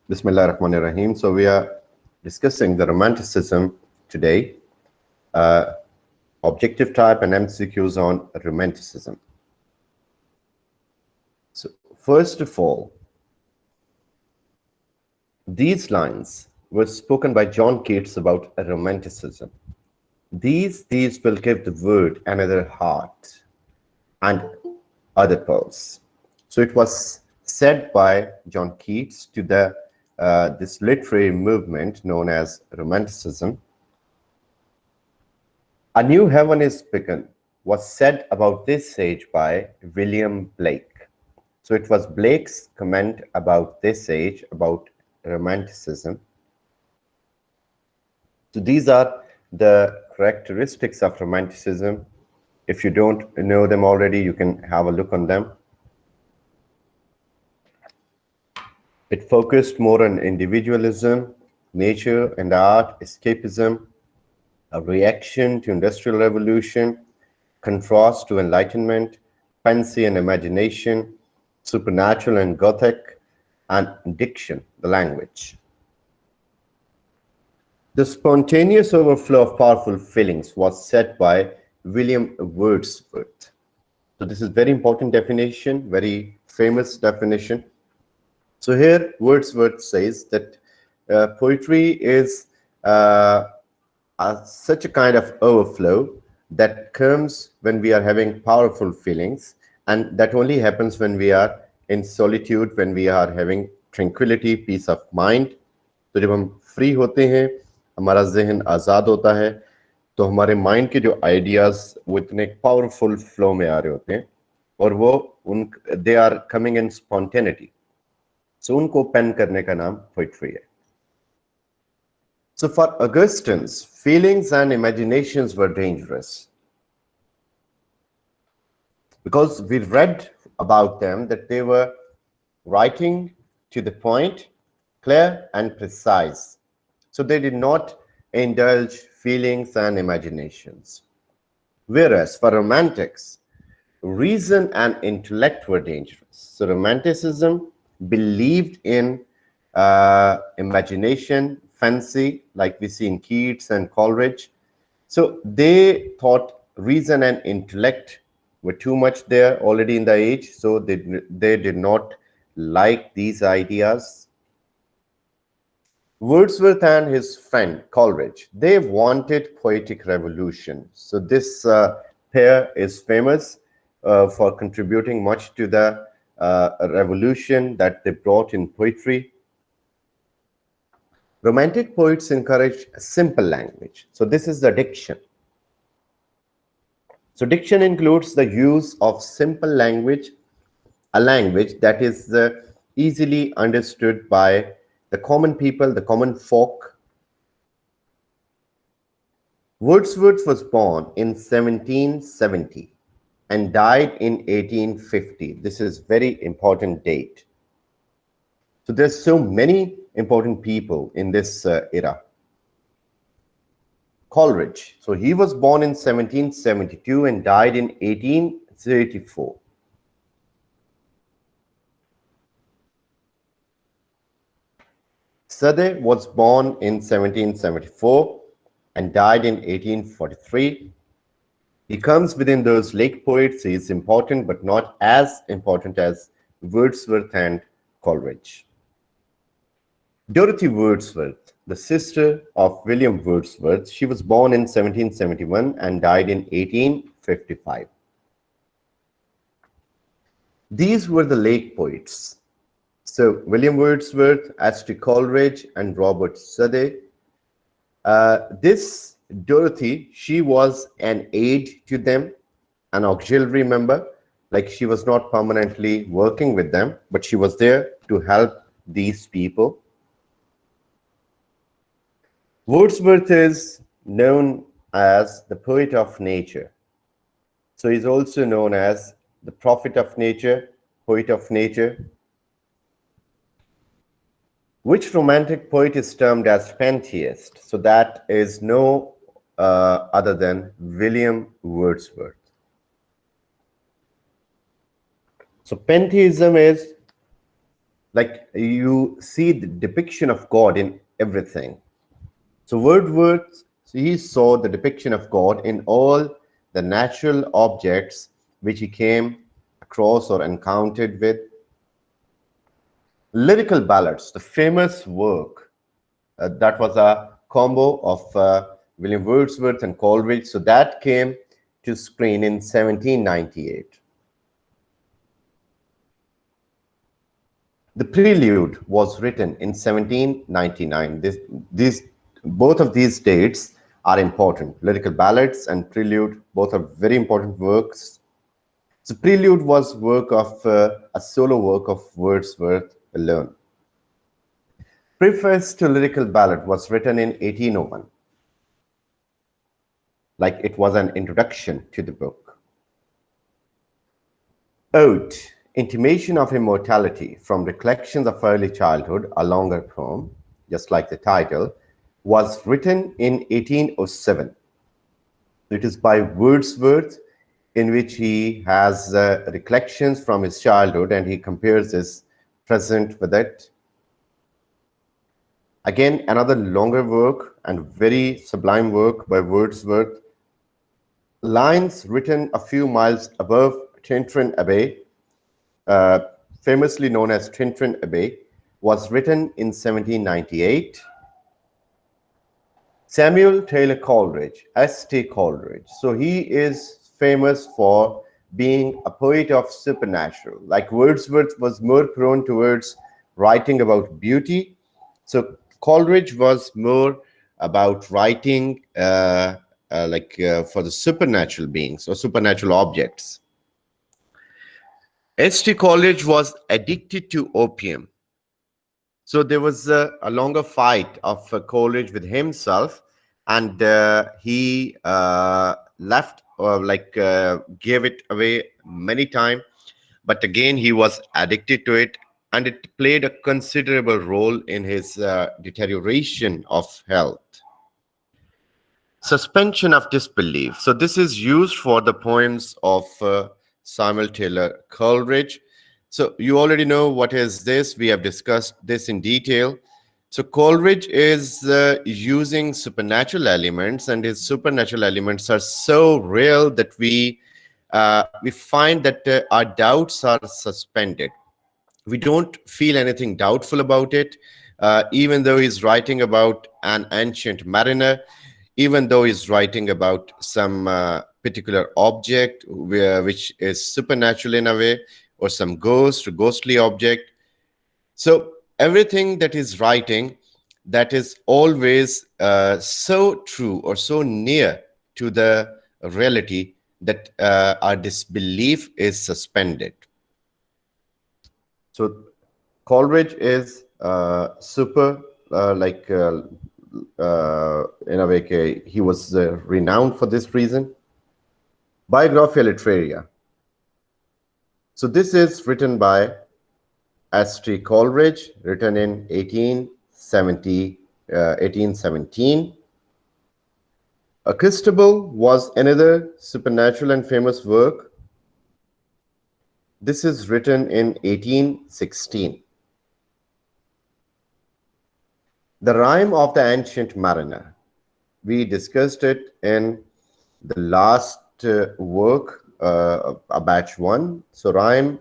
Bismillah ar-Rahman ar-Rahim. So we are discussing the Romanticism today, objective type and MCQs on Romanticism. So first of all, these lines were spoken by John Keats about Romanticism. These will give the word another heart and other pulse. So it was said by John Keats to the this literary movement known as Romanticism. A new heaven is begun was said about this age by William Blake. So it was Blake's comment about this age, about Romanticism. So these are the characteristics of Romanticism. If you don't know them already, you can have a look on them. It focused more on individualism, nature and art, escapism, a reaction to industrial revolution, contrast to enlightenment, fancy and imagination, supernatural and Gothic, and diction, the language. The spontaneous overflow of powerful feelings was said by William Wordsworth. So this is very important definition, very famous definition. So here Wordsworth says that poetry is such a kind of overflow that comes when we are having powerful feelings, and that only happens when we are in solitude, when we are having tranquility, peace of mind. तो जब हम free होते हैं, हमारा जहन आज़ाद होता है, तो हमारे माइंड के जो आइडियाज वो इतने पावरफुल फ्लो में आ रहे होते हैं और वो they are coming in spontaneity. So उनको पेन करने का नाम पोइट्री है. So for Augustins, feelings and imaginations were dangerous because we read about them that they were writing to the point, clear and precise. So they did not indulge feelings and imaginations. Whereas for Romantics, reason and intellect were dangerous. So Romanticism believed in imagination, fancy, like we see in Keats and Coleridge. So they thought reason and intellect were too much there already in the age, so they did not like these ideas. Wordsworth and his friend Coleridge, they wanted poetic revolution. So this pair is famous for contributing much to the revolution that they brought in poetry. Romantic poets encouraged simple language. So this is the diction. So diction includes the use of simple language, a language that is easily understood by the common people, the common folk. Wordsworth was born in 1770 and died in 1850. This is very important date. So there's so many important people in this era. Coleridge, so he was born in 1772 and died in 1834. Southey was born in 1774 and died in 1843. He comes within those lake poets. He is important, but not as important as Wordsworth and Coleridge. Dorothy Wordsworth, the sister of William Wordsworth, she was born in 1771 and died in 1855. These were the lake poets. So William Wordsworth, as to Coleridge and Robert Southey. This Dorothy, she was an aide to them, an auxiliary member, like she was not permanently working with them, but she was there to help these people. Wordsworth is known as the poet of nature. So he's also known as the prophet of nature, poet of nature. Which romantic poet is termed as pantheist? So that is no other than William Wordsworth. So pantheism is like you see the depiction of God in everything. So Wordsworth, he saw the depiction of God in all the natural objects which he came across or encountered with. Lyrical Ballads, the famous work, that was a combo of William Wordsworth and Coleridge. So that came to screen in 1798. The Prelude was written in 1799. Both of these dates are important. Lyrical Ballads and Prelude, both are very important works. The Prelude was work of a solo work of Wordsworth alone. Preface to Lyrical Ballad was written in 1801. Like it was an introduction to the book. Ode, Intimation of Immortality from Recollections of Early Childhood, a longer poem, just like the title, was written in 1807. It is by Wordsworth, in which he has recollections from his childhood and he compares his present with it. Again, another longer work and very sublime work by Wordsworth. Lines written a few miles above Tintern Abbey, famously known as Tintern Abbey, was written in 1798. Samuel Taylor Coleridge, S.T. Coleridge. So he is famous for being a poet of supernatural. Like Wordsworth was more prone towards writing about beauty. So Coleridge was more about writing for the supernatural beings or supernatural objects. S.T. Coleridge was addicted to opium. So there was a longer fight of Coleridge with himself, and he left or gave it away many times. But again, he was addicted to it, and it played a considerable role in his deterioration of health. Suspension of disbelief. So this is used for the poems of Samuel Taylor Coleridge. So you already know what is this. We have discussed this in detail. So Coleridge is using supernatural elements, and his supernatural elements are so real that we find that our doubts are suspended. We don't feel anything doubtful about it, even though he's writing about an ancient mariner, even though he's writing about some particular object which is supernatural in a way, or some ghost or ghostly object. So everything that is writing, that is always so true or so near to the reality that our disbelief is suspended. So Coleridge is super in a way, he was renowned for this reason. Biographia Literaria. So this is written by S.T. Coleridge, written in 1817. Christabel was another supernatural and famous work. This is written in 1816. The Rime of the Ancient Mariner. We discussed it in the last work, a batch 1. So Rime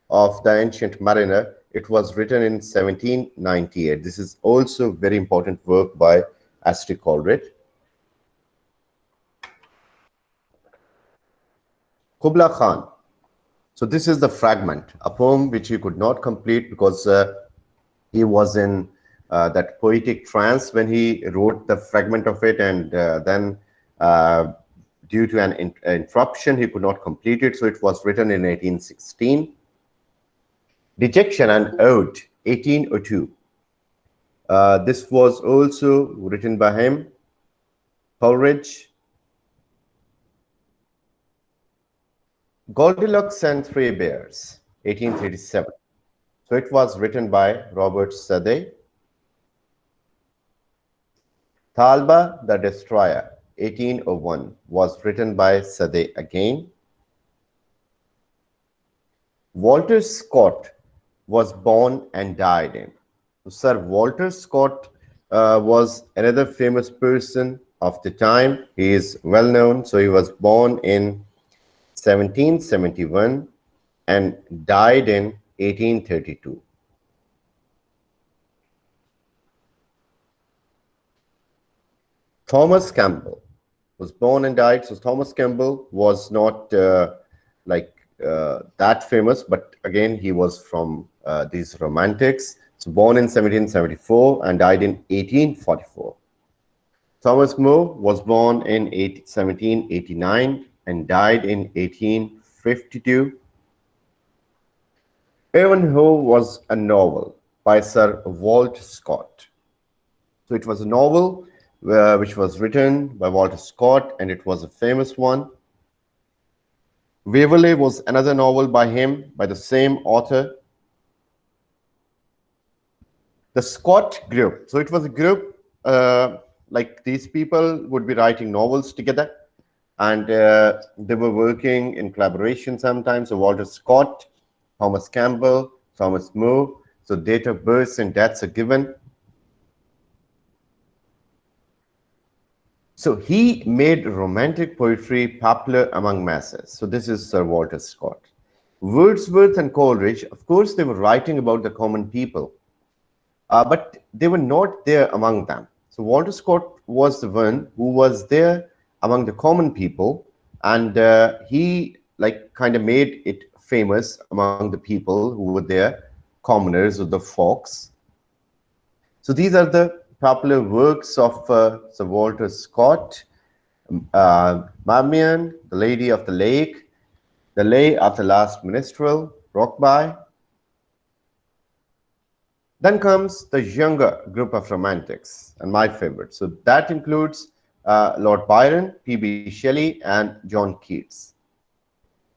of the Ancient Mariner, it was written in 1798. This is also very important work by S.T. Coleridge. Kubla Khan. So this is the fragment, a poem which he could not complete because he was in that poetic trance when he wrote the fragment of it, and then due to an interruption, he could not complete it. So it was written in 1816. Dejection and Ode, 1802. This was also written by him. Coleridge. Goldilocks and Three Bears, 1837. So it was written by Robert Southey. Talba the Destroyer, 1801, was written by Southey again. Walter Scott, was born and died in? So Sir Walter Scott was another famous person of the time. He is well known. So he was born in 1771 and died in 1832. Thomas Campbell was born and died. So Thomas Campbell was not that famous, but again, he was from these Romantics. So born in 1774 and died in 1844. Thomas More was born in 1789 and died in 1852. Ivanhoe was a novel by Sir Walter Scott. So it was a novel which was written by Walter Scott, and it was a famous one. Waverley was another novel by him, by the same author. The Scott group. So it was a group, like these people would be writing novels together, and they were working in collaboration sometimes. So Walter Scott, Thomas Campbell, Thomas More. So date of births and deaths are given. So he made romantic poetry popular among masses. So this is Sir Walter Scott. Wordsworth and Coleridge, of course, they were writing about the common people, but they were not there among them. So Walter Scott was the one who was there among the common people, and he kind of made it famous among the people who were there, commoners or the folks. So these are the popular works of Sir Walter Scott. Marmion, The Lady of the Lake, The Lay of the Last Minstrel, Rockby. Then comes the younger group of romantics, and my favorite. So that includes Lord Byron, P.B. Shelley, and John Keats.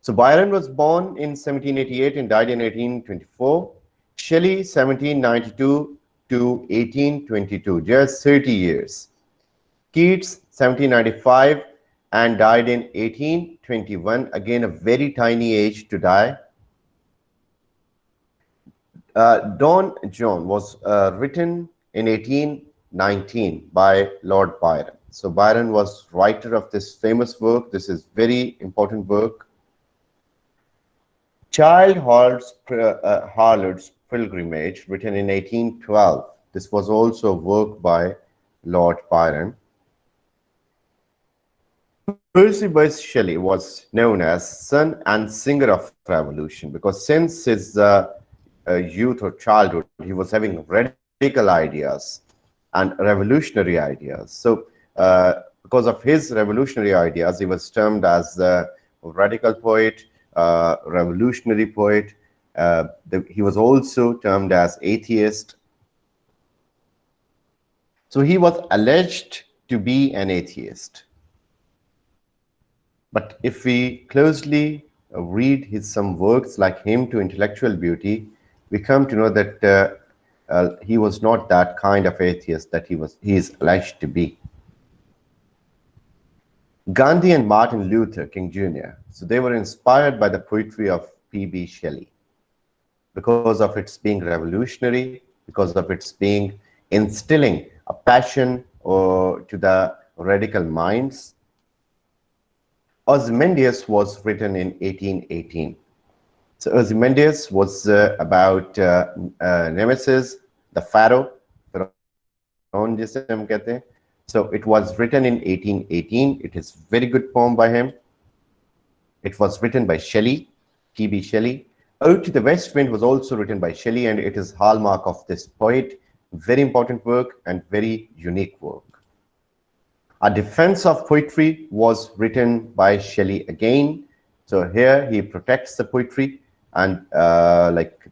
So Byron was born in 1788 and died in 1824. Shelley, 1792 to 1822, just 30 years. Keats, 1795 and died in 1821, again a very tiny age to die. Don John was written in 1819 by Lord Byron. So Byron was writer of this famous work. This is very important work. Childe Harold's Pilgrimage, written in 1812. This was also a work by Lord Byron. Percy Bysshe Shelley was known as son and singer of revolution, because since his youth or childhood, he was having radical ideas and revolutionary ideas. So because of his revolutionary ideas, he was termed as the radical poet, revolutionary poet. He was also termed as atheist. So he was alleged to be an atheist. But if we closely read some works like Hymn to Intellectual Beauty, we come to know that he was not that kind of atheist that he is alleged to be. Gandhi and Martin Luther King Jr., so they were inspired by the poetry of P.B. Shelley because of its being revolutionary, because of its being instilling a passion to the radical minds. Ozymandias was written in 1818. So Ozymandias was about Nemesis, the pharaoh. So it was written in 1818. It is a very good poem by him. It was written by Shelley, P.B. Shelley. Ode to the West Wind was also written by Shelley, and it is hallmark of this poet. Very important work and very unique work. A Defense of Poetry was written by Shelley again. So here he protects the poetry and like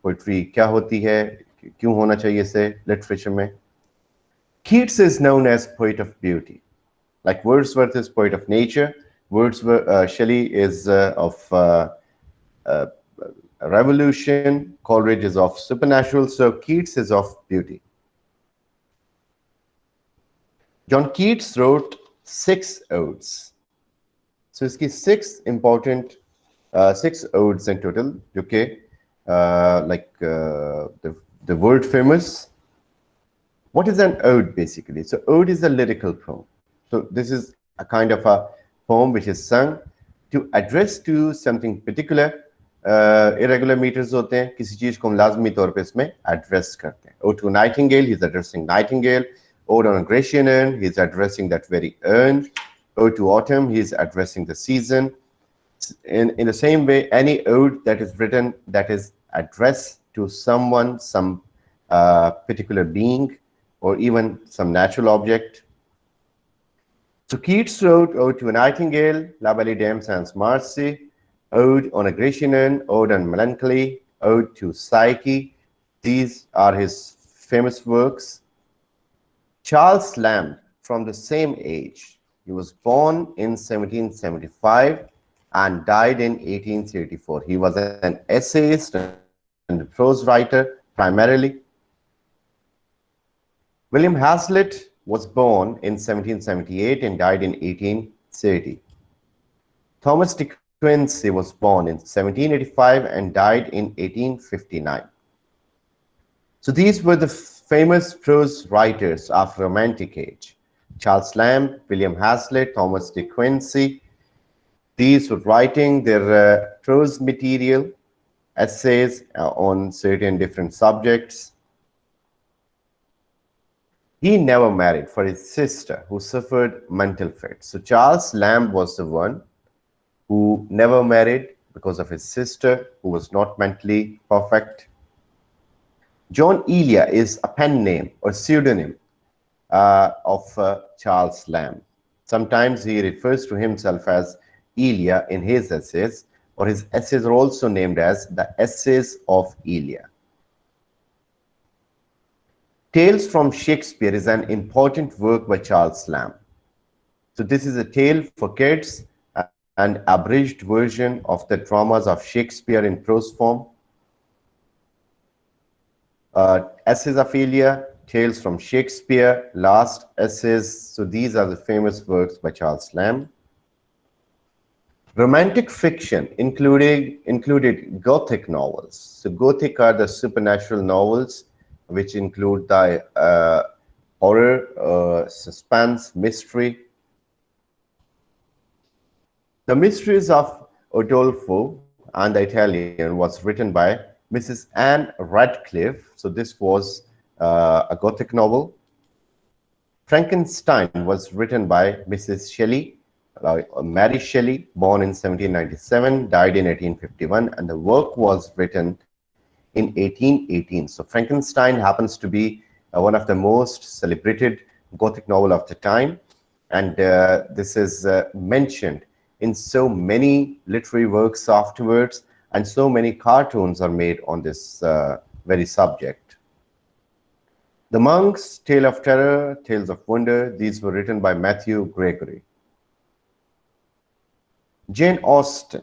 poetry kya hoti hai, kyun hona chahiye se literature mein. Keats is known as poet of beauty. Like Wordsworth is poet of nature. Shelley is of revolution. Coleridge is of supernatural. So Keats is of beauty. John Keats wrote 6 odes. So इसकी 6 important 6 odes in total, जो कि the word famous. What is an ode basically? So ode is a lyrical poem. So this is a kind of a poem which is sung to address to something particular. Irregular meters होते हैं, किसी चीज को हम लाजमी तौर पे इसमें address करते हैं. Ode to Nightingale, he's addressing Nightingale. Ode on a Grecian urn, he's addressing that very urn. Ode to Autumn, he's addressing the season. In the same way, any ode that is written that is addressed to someone, some particular being, or even some natural object. So Keats wrote Ode to a Nightingale, La Belle Dame sans Merci, Ode on a Grecian urn, Ode on Melancholy, Ode to Psyche. These are his famous works. Charles Lamb, from the same age, he was born in 1775 and died in 1834. He was an essayist and a prose writer primarily. William Hazlitt was born in 1778 and died in 1830. Thomas de Quincey was born in 1785 and died in 1859. So these were the famous prose writers of Romantic age. Charles Lamb, William Hazlitt, Thomas de Quincey. These were writing their prose material, essays on certain different subjects. He never married for his sister who suffered mental fits. So Charles Lamb was the one who never married because of his sister who was not mentally perfect. John Elia is a pen name or pseudonym of Charles Lamb. Sometimes he refers to himself as Elia in his essays, or his essays are also named as the Essays of Elia. Tales from Shakespeare is an important work by Charles Lamb. So this is a tale for kids, an abridged version of the dramas of Shakespeare in prose form. Essays of Elia, Tales from Shakespeare, Last Essays. So these are the famous works by Charles Lamb. Romantic fiction included Gothic novels. So Gothic are the supernatural novels which include the horror, suspense, mystery. The Mysteries of Udolpho and the Italian was written by Mrs. Anne Radcliffe. So this was a Gothic novel. Frankenstein was written by Mrs. Shelley, Mary Shelley, born in 1797, died in 1851, and the work was written in 1818. So Frankenstein happens to be one of the most celebrated Gothic novel of the time, and this is mentioned in so many literary works afterwards, and so many cartoons are made on this very subject. The Monks, Tale of Terror, Tales of Wonder, these were written by Mathew Gregory. Jane Austen.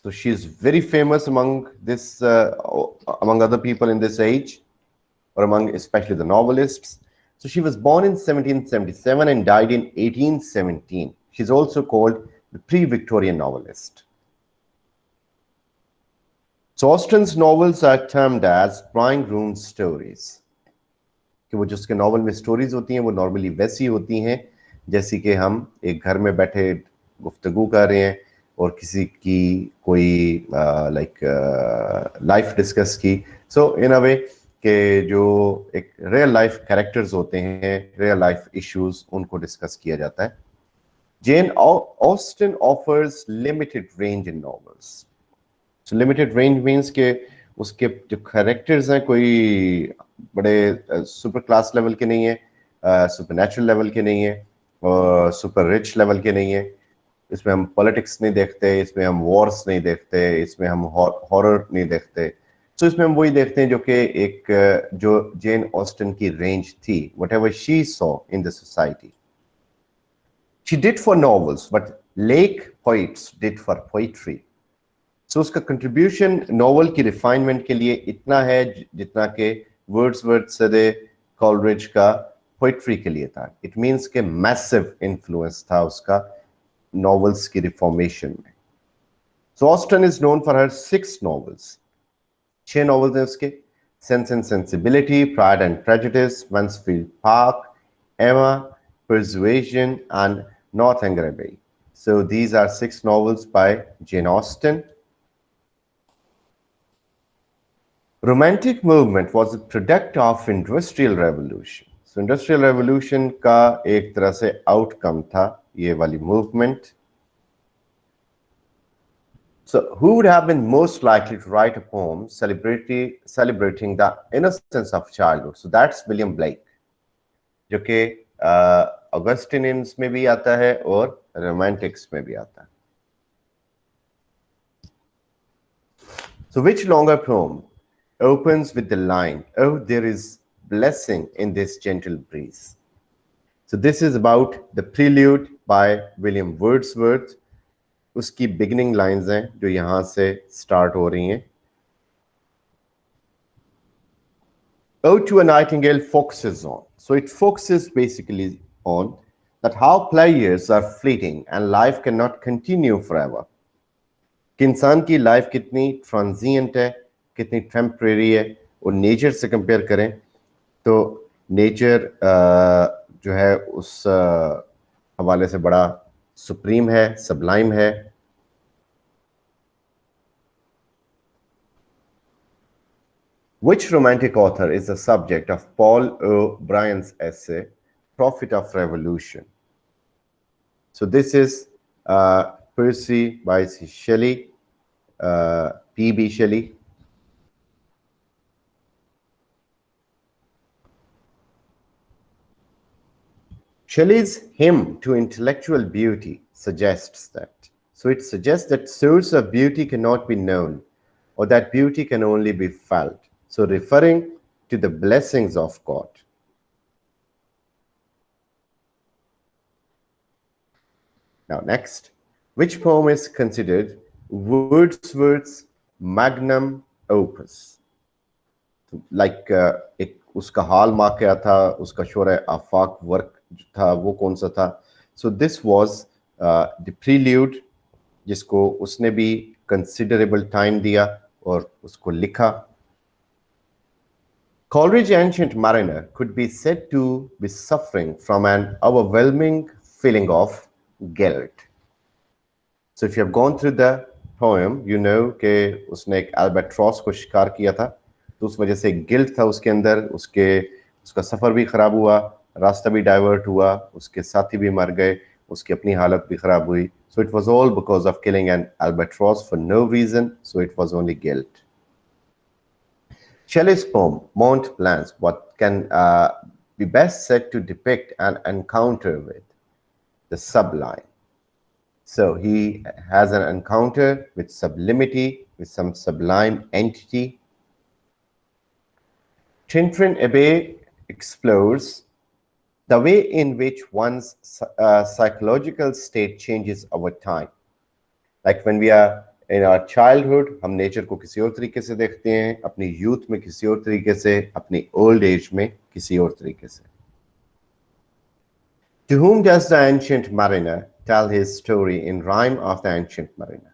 So she is very famous among this, among other people in this age, or among especially the novelists. So she was born in 1777 and died in 1817. She's also called the pre-Victorian novelist. So Austen's novels are termed as drawing room stories. कि वो जिसके novel में stories होती हैं वो normally वैसी होती हैं जैसी कि हम एक घर में बैठे गुफ्तगू कर रहे हैं और किसी की कोई लाइफ डिस्कस की. सो इन अ वे कि जो एक रियल लाइफ कैरेक्टर्स होते हैं, रियल लाइफ इश्यूज, उनको डिस्कस किया जाता है. Jane Austen offers limited range in novels. So limited range means कि उसके जो कैरेक्टर्स हैं कोई बड़े सुपर क्लास लेवल के नहीं है, सुपर नेचुरल लेवल के नहीं है, और सुपर रिच लेवल के नहीं है. इसमें हम पॉलिटिक्स नहीं देखते, इसमें हम वॉर्स नहीं देखते, इसमें हम हॉरर नहीं देखते. तो इसमें हम वही देखते हैं जो कि एक जो जेन ऑस्टन की रेंज थी, whatever she saw in the society. She did for novels, but lake poets did for poetry. So उसका कंट्रीब्यूशन नॉवल की रिफाइनमेंट के लिए इतना है जितना कि वर्ड्सवर्थ से कॉलरिज का पोइट्री के लिए था. इट मीन्स के मैसिव इन्फ्लुएंस था उसका novels की रिफॉर्मेशन में. So Austen is known for her 6 novels. 6 novels हैं उसके. Sense and Sensibility, Pride and Prejudice, Mansfield Park, Emma, Persuasion, and Northanger Abbey. So these are 6 novels by Jane Austen. Romantic movement was a product of Industrial Revolution. So Industrial Revolution का एक तरह से outcome था ये वाली movement. So who would have been most likely to write a poem celebrating the innocence of childhood? So that's William Blake, जो कि Augustinians में भी आता है और Romantics में भी आता है. So which longer poem opens with the line, "Oh, there is blessing in this gentle breeze"? So this is about the Prelude by William Wordsworth. उसकी beginning lines हैं जो यहाँ से start हो रही हैं. "Ode to a Nightingale focuses on." So it focuses basically on that how pleasures are fleeting and life cannot continue forever. कि इंसान की लाइफ कितनी ट्रांजिएंट है, कितनी टेम्परेरी है. और नेचर से कंपेयर करें तो नेचर जो है उस हवाले से बड़ा सुप्रीम है, सबलाइम है. Which romantic author is the subject of Paul O'Brien's essay, Prophet of Revolution? So this is Percy by Shelley, P.B. Shelley. Shelley's hymn to intellectual beauty suggests that. So it suggests that source of beauty cannot be known, or that beauty can only be felt. So referring to the blessings of God. Now next, which poem is considered Wordsworth's magnum opus? Like एक उसका हाल mark क्या था, उसका शोर आफाक work था वो कौन सा था? So this was the Prelude, जिसको उसने भी considerable time दिया और उसको लिखा. Coleridge's Ancient Mariner could be said to be suffering from an overwhelming feeling of guilt. So if you have gone through the poem, you know कि उसने एक albatross को शिकार किया था, तो उस वजह से गिल्ट था उसके अंदर, उसका सफ़र भी ख़राब हुआ, रास्ता भी डाइवर्ट हुआ, उसके साथी भी मर गए, उसकी अपनी हालत भी ख़राब हुई. So it was all because of killing an albatross for no reason, so it was only guilt. Shelley's poem, Mont Blanc, what can be best said to depict an encounter with the sublime. So he has an encounter with sublimity, with some sublime entity. Tintern Abbey explores the way in which one's psychological state changes over time. Like when we are in our childhood, हम nature को किसी और तरीके से देखते हैं, अपनी youth में किसी और तरीके से, अपनी ओल्ड एज में किसी और तरीके से. To whom does the ancient mariner tell his story in Rhyme of the Ancient Mariner?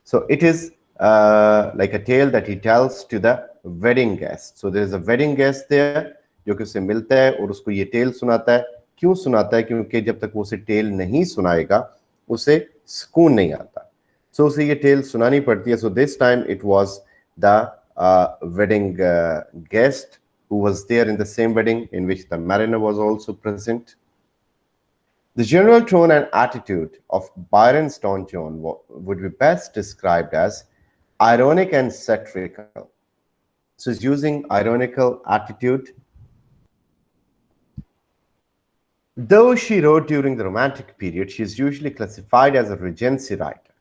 So it is like a tale that he tells to the wedding guest. So there is a wedding guest there जो कि उसे मिलता है और उसको ये tell सुनाता है. क्यों सुनाता है? क्योंकि जब तक वो उसे टेल नहीं सुनाएगा उसे सुकून नहीं आता. So उसे ये टेल सुनानी पड़ती है. So this time it was the wedding guest who was there in the same wedding in which the mariner was also present. The general tone and attitude of Byron's Don John would be best described as ironic and satirical. So he's using ironical attitude. Though she wrote during the Romantic period, she is usually classified as a Regency writer.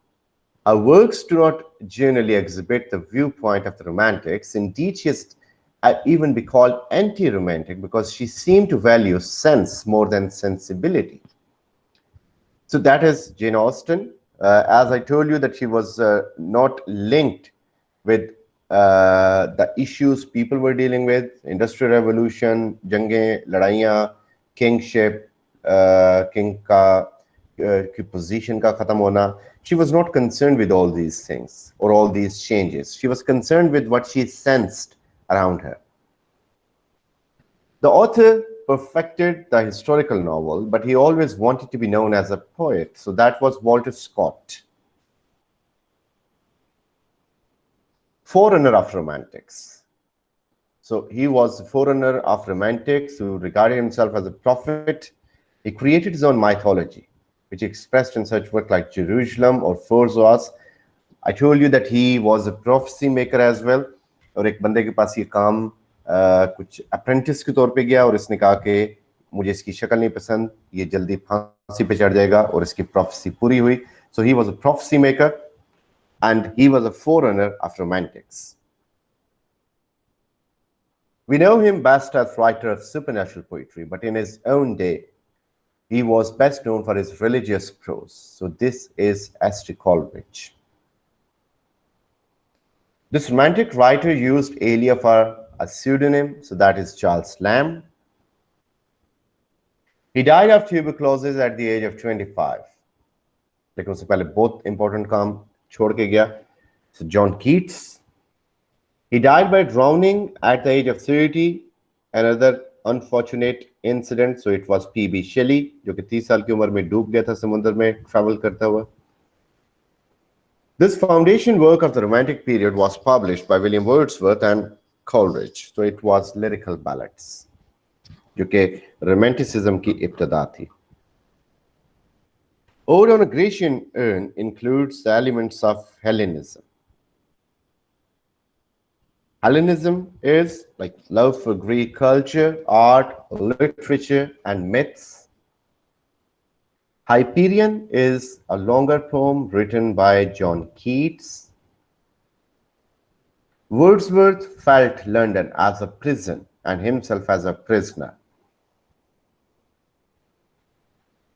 Her works do not generally exhibit the viewpoint of the Romantics. Indeed, she is even be called anti-romantic because she seemed to value sense more than sensibility. So that is Jane Austen. As I told you that she was not linked with the issues people were dealing with, Industrial Revolution, जंगें, लड़ाइयाँ, kingship, king की position का ख़त्म होना. she was not concerned with all these things or all these changes. She was concerned with what she sensed around her. The author perfected the historical novel, but he always wanted to be known as a poet. So that was Walter Scott, forerunner of Romantics. So he was the forerunner of Romantics who regarded himself as a prophet. He created his own mythology, which he expressed in such work like Jerusalem or Forzoas. I told you that he was a prophecy maker as well. और एक बंदे के पास ये काम कुछ apprentice के तौर पे गया और इसने कहा कि मुझे इसकी शक्ल नहीं पसंद, ये जल्दी फांसी पे चढ़ जाएगा, और इसकी prophecy पूरी हुई. So he was a prophecy maker and he was a forerunner of Romantics. We know him best as writer of supernatural poetry, but in his own day, he was best known for his religious prose. So this is S.T. Coleridge. This Romantic writer used Elia for a pseudonym, so that is Charles Lamb. He died of tuberculosis at the age of 25. लेकिन उससे पहले बहुत important काम छोड़ के गया. So John Keats. He died by drowning at the age of 30. Another unfortunate incident, so it was P.B Shelley, जो कि 30 साल की उम्र में डूब गया था समुद्र में travel करता हुआ. This foundation work of the Romantic period was published by William Wordsworth and Coleridge. So it was Lyrical Ballads, जो कि Romanticism की इब्तिदा थी. Ode on a Grecian Urn includes the elements of Hellenism. Hellenism is like love for Greek culture, art, literature, and myths. Hyperion is a longer poem written by John Keats. Wordsworth felt London as a prison and himself as a prisoner.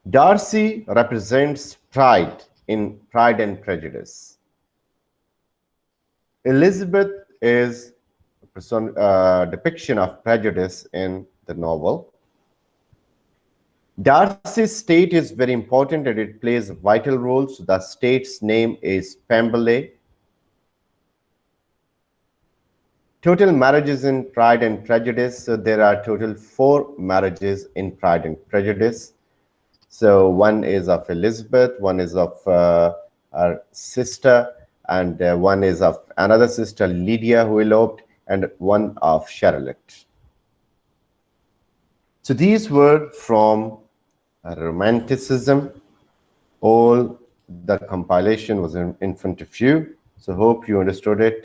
Darcy represents pride in Pride and Prejudice. Elizabeth is a depiction of prejudice in the novel. Darcy's state is very important and it plays a vital role. So the state's name is Pemberley. Total marriages in Pride and Prejudice. So there are total 4 marriages in Pride and Prejudice. So one is of Elizabeth, one is of her sister, and one is of another sister, Lydia, who eloped, and one of Charlotte. So these were from Romanticism. All the compilation was in front of you. So hope you understood it.